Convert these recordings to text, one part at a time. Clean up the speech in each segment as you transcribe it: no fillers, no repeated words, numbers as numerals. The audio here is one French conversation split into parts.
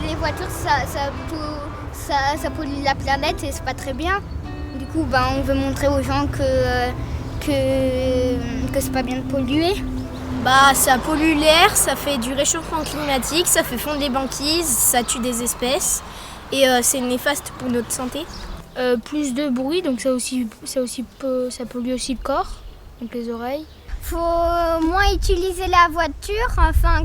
Les voitures, ça pollue la planète et c'est pas très bien. Du coup, on veut montrer aux gens que c'est pas bien de polluer. Ça pollue l'air, ça fait du réchauffement climatique, ça fait fondre les banquises, ça tue des espèces et c'est néfaste pour notre santé. Plus de bruit, donc ça pollue aussi le corps, donc les oreilles. Faut moins utiliser la voiture,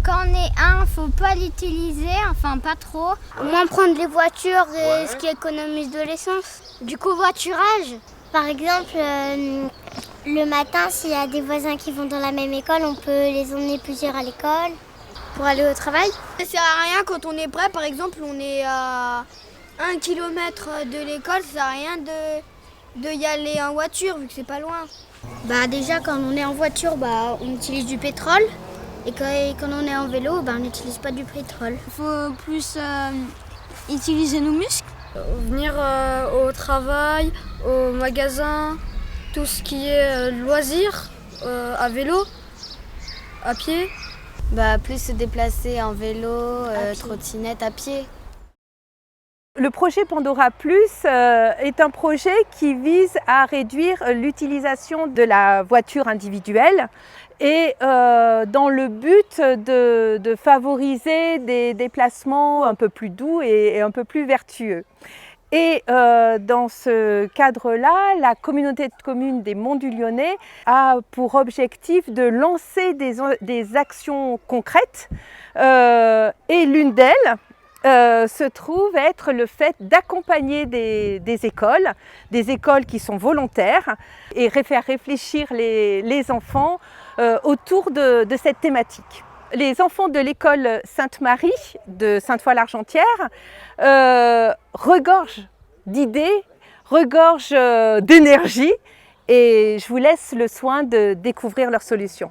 quand on est faut pas l'utiliser, pas trop. Moins prendre les voitures, ce qui économise de l'essence. Du covoiturage. Par exemple, le matin, s'il y a des voisins qui vont dans la même école, on peut les emmener plusieurs à l'école pour aller au travail. Ça sert à rien quand on est prêt, par exemple, on est à 1 kilomètre de l'école, ça sert à rien de y aller en voiture vu que c'est pas loin. Déjà quand on est en voiture, on utilise du pétrole et quand on est en vélo, on n'utilise pas du pétrole. Il faut plus utiliser nos muscles. Venir au travail, au magasin, tout ce qui est loisirs, à vélo, à pied. Plus se déplacer en vélo, trottinette, à pied. Le projet Pandora Plus est un projet qui vise à réduire l'utilisation de la voiture individuelle et dans le but de favoriser des déplacements un peu plus doux et un peu plus vertueux. Et dans ce cadre-là, la communauté de communes des Monts du Lyonnais a pour objectif de lancer des actions concrètes et l'une d'elles se trouve être le fait d'accompagner des écoles qui sont volontaires et faire réfléchir les enfants autour de cette thématique. Les enfants de l'école Sainte-Marie de Sainte-Foy-l'Argentière regorgent d'idées, regorgent d'énergie et je vous laisse le soin de découvrir leurs solutions.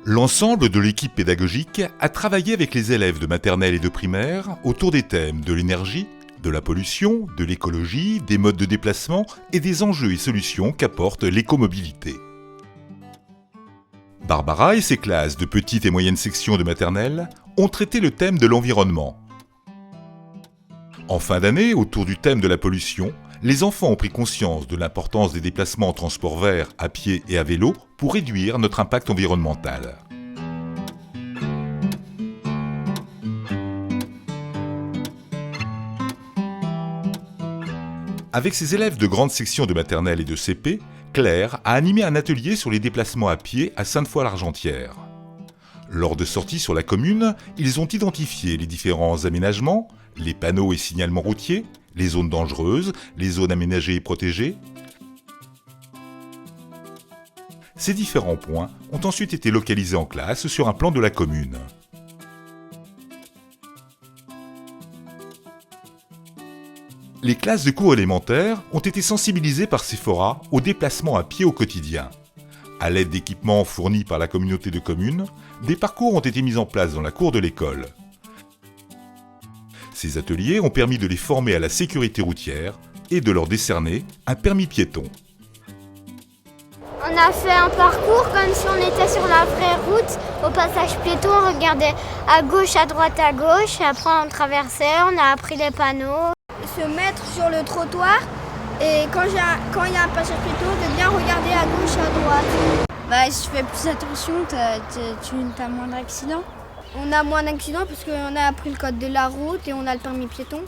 L'ensemble de l'équipe pédagogique a travaillé avec les élèves de maternelle et de primaire autour des thèmes de l'énergie, de la pollution, de l'écologie, des modes de déplacement et des enjeux et solutions qu'apporte l'écomobilité. Barbara et ses classes de petite et moyenne section de maternelle ont traité le thème de l'environnement. En fin d'année, autour du thème de la pollution, les enfants ont pris conscience de l'importance des déplacements en transport vert, à pied et à vélo pour réduire notre impact environnemental. Avec ses élèves de grande section de maternelle et de CP, Claire a animé un atelier sur les déplacements à pied à Sainte-Foy-l'Argentière. Lors de sorties sur la commune, ils ont identifié les différents aménagements, les panneaux et signalements routiers, les zones dangereuses, les zones aménagées et protégées. Ces différents points ont ensuite été localisés en classe sur un plan de la commune. Les classes de cours élémentaires ont été sensibilisées par Sephora au déplacement à pied au quotidien. À l'aide d'équipements fournis par la communauté de communes, des parcours ont été mis en place dans la cour de l'école. Ces ateliers ont permis de les former à la sécurité routière et de leur décerner un permis piéton. On a fait un parcours comme si on était sur la vraie route. Au passage piéton, on regardait à gauche, à droite, à gauche. Après, on traversait, on a appris les panneaux. Se mettre sur le trottoir et quand il y a un passage piéton, de bien regarder à gauche, à droite. Si tu fais plus attention, tu as moins d'accidents. On a moins d'accidents parce qu'on a appris le code de la route et on a le permis piéton.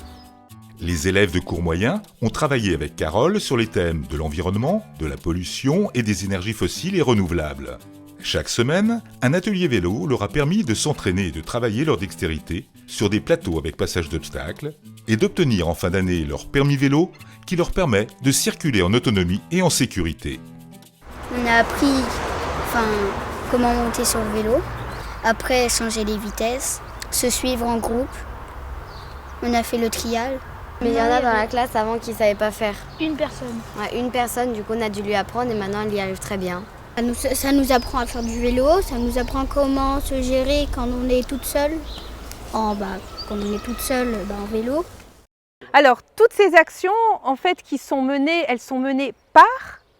Les élèves de cours moyen ont travaillé avec Carole sur les thèmes de l'environnement, de la pollution et des énergies fossiles et renouvelables. Chaque semaine, un atelier vélo leur a permis de s'entraîner et de travailler leur dextérité sur des plateaux avec passage d'obstacles et d'obtenir en fin d'année leur permis vélo qui leur permet de circuler en autonomie et en sécurité. On a appris comment monter sur le vélo, après changer les vitesses, se suivre en groupe. On a fait le trial. Mais il y en a dans la classe avant qui ne savaient pas faire. Une personne. Ouais, une personne, du coup on a dû lui apprendre et maintenant elle y arrive très bien. Ça nous apprend à faire du vélo, ça nous apprend comment se gérer quand on est toute seule, quand on est toute seule en vélo. Alors, toutes ces actions, en fait, qui sont menées, elles sont menées par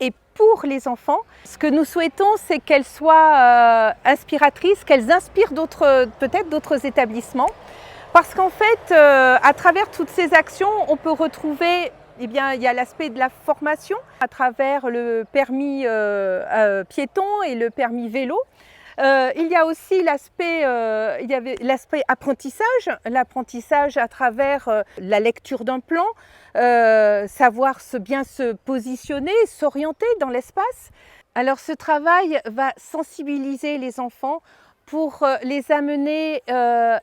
et pour les enfants. Ce que nous souhaitons, c'est qu'elles soient inspiratrices, qu'elles inspirent peut-être d'autres établissements. Parce qu'en fait, à travers toutes ces actions, on peut retrouver, il y a l'aspect de la formation à travers le permis piéton et le permis vélo. Il y a aussi l'aspect apprentissage, l'apprentissage à travers la lecture d'un plan, savoir bien se positionner, s'orienter dans l'espace. Alors ce travail va sensibiliser les enfants pour les amener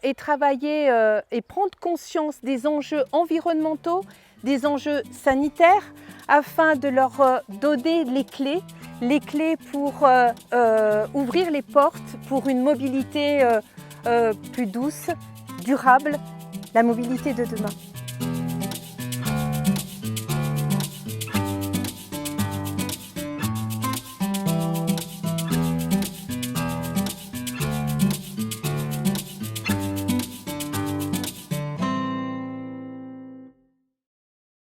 et travailler et prendre conscience des enjeux environnementaux, des enjeux sanitaires, afin de leur donner les clés pour ouvrir les portes pour une mobilité plus douce, durable, la mobilité de demain.